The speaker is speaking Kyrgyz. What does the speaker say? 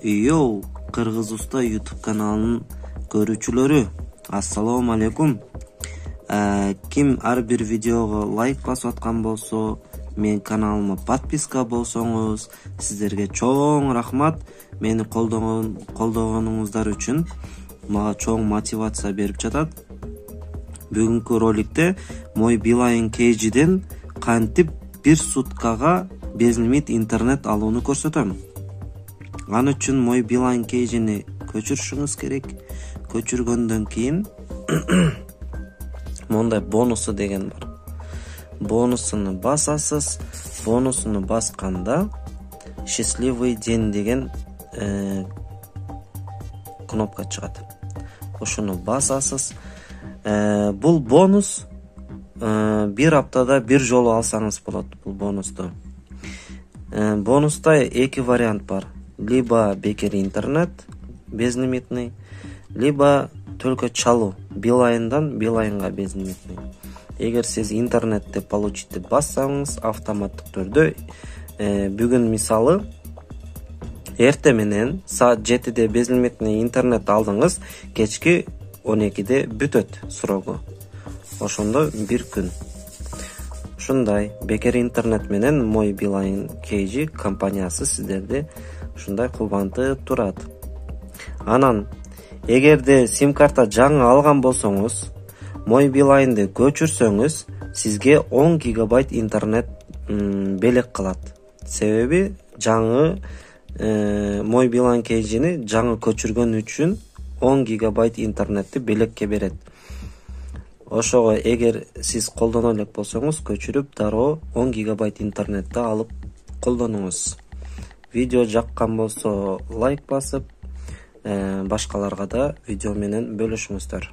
Йоу, Кыргыз Уста YouTube каналынын көрүүчүлөрү, ассалому алейкум. Ким ар бир видеого лайк басып аткан болсо, мен каналыма подписка болсоңуз, сиздерге чоң рахмат. Мени колдогонуңуздар үчүн мага чоң мотивация берип жатат. Бүгүнкү роликте мой Билайн KG'ден кантип бир суткага безлимит интернет алууну көрсөтөм. Аны үчүн мой Билайн KG'ни көчүрүшүңүз керек. Көчүргөндөн кийин мондай бонусу деген бар. Бонусуну басасыз. Бонусуну басканда счастливый день деген кнопка чыгат. Ошону басасыз. Бул бонус бир аптада бир жолу алсаңыз болот бул бонусту. Бонуста эки вариант бар. Либо бекер интернет безлимитный, либо только чалуу Билайндан Билайнга безлимитный. Эгер сиз интернетти получить деп бассаңыз, автоматтык түрдө бүгүн мисалы эртең менен саат 7-де безлимитный интернет алдыңыз, кечки 12-де бүтөт срогу. Ошондо бир күн. Ушундай бекер интернет менен мой Билайн KG компаниясы сиздерди ушундай кулбантып турат. Анан эгерде сим карта жаңы алган болсоңуз, мой Билайнды көчүрсөңүз, сизге 10 гигабайт интернет белек калат. Себеби жаңы мой Билайн KG'ни жаңы көчүргөн үчүн 10 гигабайт интернетти белекке берет. Ошого эгер сиз колдоно элек болсоңуз, көчүрүп дароо 10 гигабайт интернетти алып колдонуңуз. Видео жаккан болсо лайк басып, башкаларга да видео менен бөлүшүңүздөр.